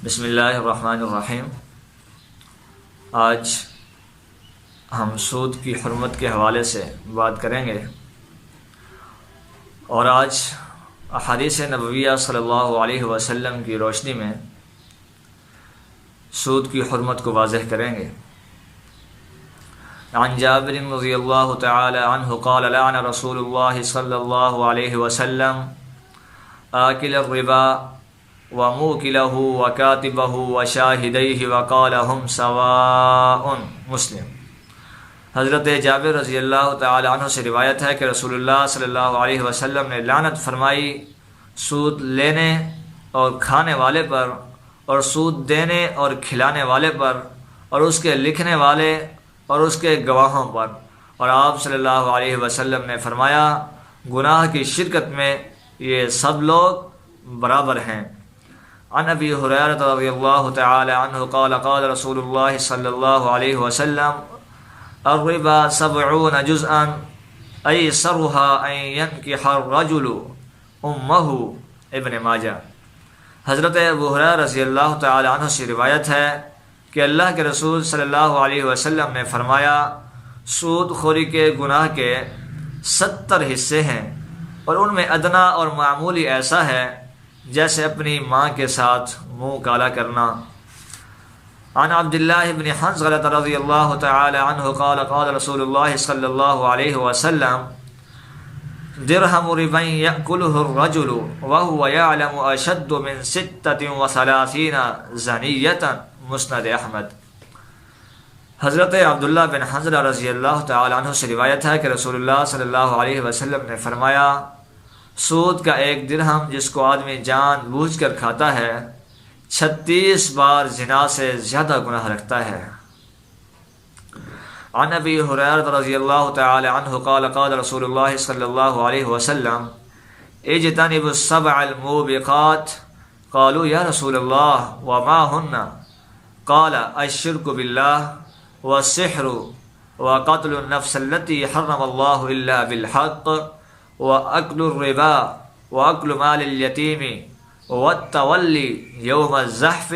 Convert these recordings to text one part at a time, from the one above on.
بسم اللہ الرحمن الرحیم۔ آج ہم سود کی حرمت کے حوالے سے بات کریں گے، اور آج احادیث نبویہ صلی اللہ علیہ وسلم کی روشنی میں سود کی حرمت کو واضح کریں گے۔ عن جابر رضی اللہ تعالی عنہ قال لعن رسول اللہ صلی اللہ علیہ وسلم آکل الربا وموکلہ وکاتبہ وشاہدیہ وقال ہم سواء۔ مسلم۔ حضرت جابر رضی اللہ تعالی عنہ سے روایت ہے کہ رسول اللہ صلی اللہ علیہ وسلم نے لعنت فرمائی سود لینے اور کھانے والے پر، اور سود دینے اور کھلانے والے پر، اور اس کے لکھنے والے اور اس کے گواہوں پر، اور آپ صلی اللہ علیہ وسلم نے فرمایا گناہ کی شرکت میں یہ سب لوگ برابر ہیں۔ عن ابی ہریرہ رضی اللہ تعالی عنہ قال قال رسول اللہ صلی اللہ علیہ وسلم الربا 70 جزءا ایسرها ان ينكح الرجل امہ۔ ابن ماجہ۔ حضرت ابو ہریرہ رضی اللہ تعالی عنہ سے روایت ہے کہ اللہ کے رسول صلی اللہ علیہ وسلم نے فرمایا سود خوری کے گناہ کے 70 حصے ہیں، اور ان میں ادنا اور معمولی ایسا ہے جیسے اپنی ماں کے ساتھ منہ کالا کرنا۔ عن عبداللہ بن حنظلۃ رضی اللہ تعالی عنہ قال قال رسول اللہ صلی اللہ علیہ وسلم درہم ربا یأکلہ الرجل وہو یعلم اشد من 36 زنیۃ۔ مسند احمد۔ حضرت عبداللہ بن حنظلہ رضی اللہ تعالی عنہ سے روایت ہے کہ رسول اللہ صلی اللہ علیہ وسلم نے فرمایا سود کا ایک درہم جس کو آدمی جان بوجھ کر کھاتا ہے 36 بار زنا سے زیادہ گناہ رکھتا ہے۔ عن ابی ہریرہ رضی اللہ تعالی عنہ قال قال رسول اللہ صلی اللہ علیہ وسلم اجتنبوا السبع الموبقات قالوا یا رسول اللہ وما ہن قال الشرك بالله والسحر وقتل النفس التي حرم الله الا بالحق وأكل الربا وأكل مال اليتيم والتولي يوم الزحف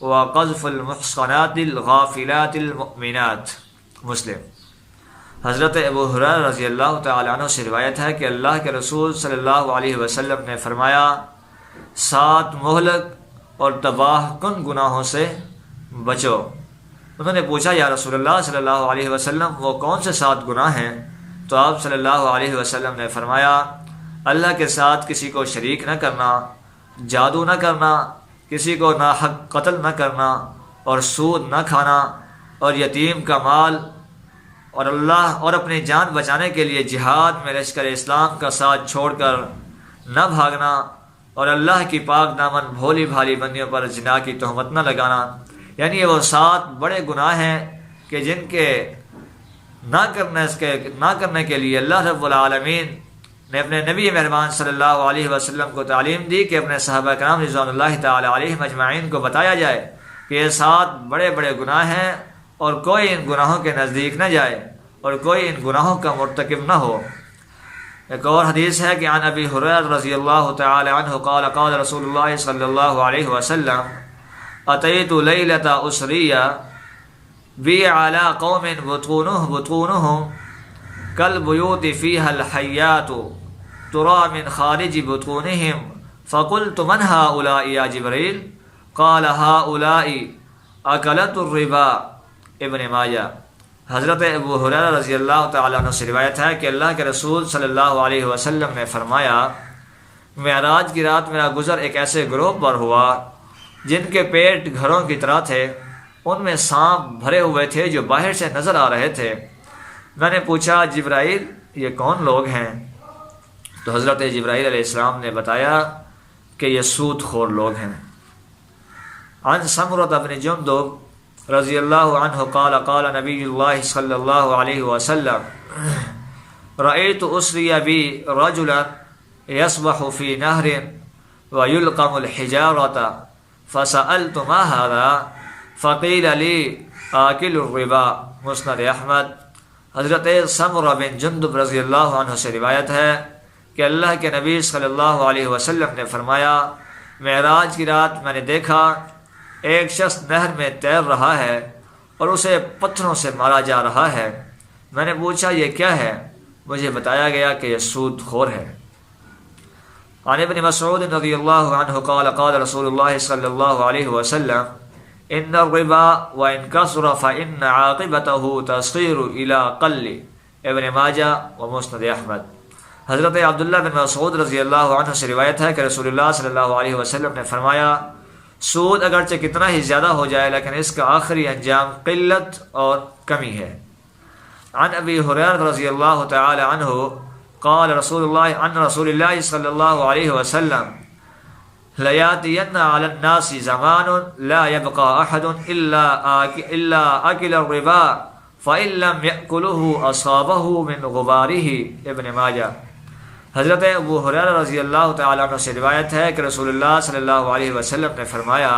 وقذف المحصنات الغافلات المؤمنات۔ مسلم۔ حضرت ابو ہریرہ رضی اللہ تعالی عنہ سے روایت ہے کہ اللہ کے رسول صلی اللہ علیہ وسلم نے فرمایا 7 مہلک اور تباہ کن گناہوں سے بچو۔ انہوں نے پوچھا یا رسول اللہ صلی اللہ علیہ وسلم وہ کون سے 7 گناہ ہیں؟ تو آپ صلی اللہ علیہ وسلم نے فرمایا اللہ کے ساتھ کسی کو شریک نہ کرنا، جادو نہ کرنا، کسی کو ناحق قتل نہ کرنا، اور سود نہ کھانا، اور یتیم کا مال، اور اللہ اور اپنی جان بچانے کے لیے جہاد میں لشکر اسلام کا ساتھ چھوڑ کر نہ بھاگنا، اور اللہ کی پاک دامن بھولی بھالی بندیوں پر زنا کی تہمت نہ لگانا۔ یعنی یہ وہ 7 بڑے گناہ ہیں کہ جن کے نہ کرنے کے لیے اللہ رب العالمین نے اپنے نبی مہربان صلی اللہ علیہ وسلم کو تعلیم دی کہ اپنے صحابہ کرام رضوان اللہ تعالی علیہم اجمعین کو بتایا جائے کہ یہ 7 بڑے بڑے گناہ ہیں، اور کوئی ان گناہوں کے نزدیک نہ جائے، اور کوئی ان گناہوں کا مرتکب نہ ہو۔ ایک اور حدیث ہے کہ عن ابی ہریرہ رضی اللہ تعالی عنہ قال قال رسول اللہ صلی اللہ علیہ وسلم اتیت لیلۃ اسریہ بی علی قوم بطونہم کالبیوت فیہا الحیات ترى من خارج بطونہم فقلت من هؤلاء یا جبریل قال هؤلاء اکلت الربا۔ ابن ماجہ۔ حضرت ابو ہریرہ رضی اللہ تعالیٰ عنہ سے روایت ہے کہ اللہ کے رسول صلی اللہ علیہ وسلم نے فرمایا معراج کی رات میرا گزر ایک ایسے گروہ پر ہوا جن کے پیٹ گھروں کی طرح تھے، ان میں سانپ بھرے ہوئے تھے جو باہر سے نظر آ رہے تھے۔ میں نے پوچھا جبرائیل یہ کون لوگ ہیں؟ تو حضرت جبرائیل علیہ السلام نے بتایا کہ یہ سود خور لوگ ہیں۔ عن سمرۃ بن جندب رضی اللہ عنہ قال قال نبی اللہ صلی اللہ علیہ وسلم رأیت اسری بی رجلا یسبح فی نہر ویلقم الحجارۃ فسألت ما هذا فقیل لی آکل الربا۔ مسند احمد۔ حضرت سمرہ بن جندب رضی اللہ عنہ سے روایت ہے کہ اللہ کے نبی صلی اللہ علیہ وسلم نے فرمایا معراج کی رات میں نے دیکھا ایک شخص نہر میں تیر رہا ہے اور اسے پتھروں سے مارا جا رہا ہے۔ میں نے پوچھا یہ کیا ہے؟ مجھے بتایا گیا کہ یہ سود خور ہے۔ عن ابن مسعود رضی اللہ عنہ قال قال رسول اللہ صلی اللہ علیہ وسلم ان الربا وان کثر فان عاقبته تصغیر الى قل، ابن ماجہ و مسند احمد۔ حضرت عبداللہ بن مسعود رضی اللہ عنہ سے روایت ہے کہ رسول اللہ صلی اللہ علیہ وسلم نے فرمایا سود اگرچہ کتنا ہی زیادہ ہو جائے لیکن اس کا آخری انجام قلت اور کمی ہے۔ عن ابی ہریرہ رضی اللہ تعالی عنہ قال رسول اللہ عن رسول اللہ صلی اللہ علیہ وسلم لَيَأْتِيَنَّ عَلَى النَّاسِ زَمَانٌ لَا يَبْقَى أَحَدٌ إِلَّا أَكِلَ الرِّبَا فَإِن لَّمْ يَأْكُلْهُ أَصَابَهُ مِنْ غُبَارِهِ، ابن ماجہ۔ حضرت ابو ہریرہ رضی اللہ تعالیٰ عنہ سے روایت ہے کہ رسول اللہ صلی اللہ علیہ وسلم نے فرمایا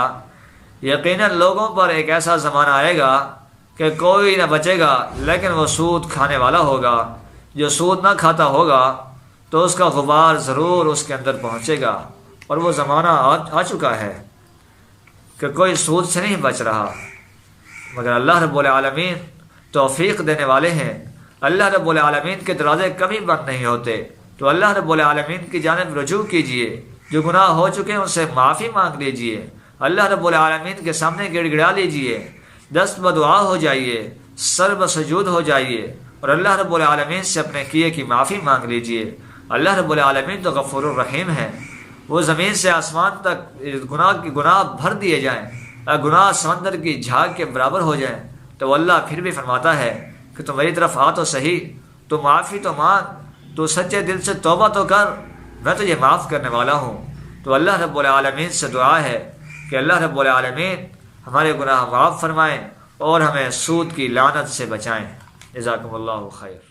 یقیناً لوگوں پر ایک ایسا زمانہ آئے گا کہ کوئی نہ بچے گا لیکن وہ سود کھانے والا ہوگا۔ جو سود نہ کھاتا ہوگا تو اس کا غبار ضرور اس کے اندر پہنچے گا، اور وہ زمانہ آ چکا ہے کہ کوئی سود سے نہیں بچ رہا، مگر اللہ رب العالمین توفیق دینے والے ہیں۔ اللہ رب العالمین کے دروازے کبھی بند نہیں ہوتے، تو اللہ رب العالمین کی جانب رجوع کیجئے، جو گناہ ہو چکے ہیں ان سے معافی مانگ لیجئے، اللہ رب العالمین کے سامنے گڑ گڑا لیجئے، دست بدعا ہو جائیے، سر بسجود ہو جائیے، اور اللہ رب العالمین سے اپنے کیے کی معافی مانگ لیجئے۔ اللہ رب العالمین تو غفور الرحیم ہے، وہ زمین سے آسمان تک گناہ بھر دیے جائیں، گناہ سمندر کی جھاگ کے برابر ہو جائیں، تو اللہ پھر بھی فرماتا ہے کہ تم میری طرف آ تو صحیح، تو معافی تو مانگ، تو سچے دل سے توبہ تو کر، میں تجھے معاف کرنے والا ہوں۔ تو اللہ رب العالمین سے دعا ہے کہ اللہ رب العالمین ہمارے گناہ معاف فرمائیں اور ہمیں سود کی لعنت سے بچائیں۔ جزاکم اللہ خیر۔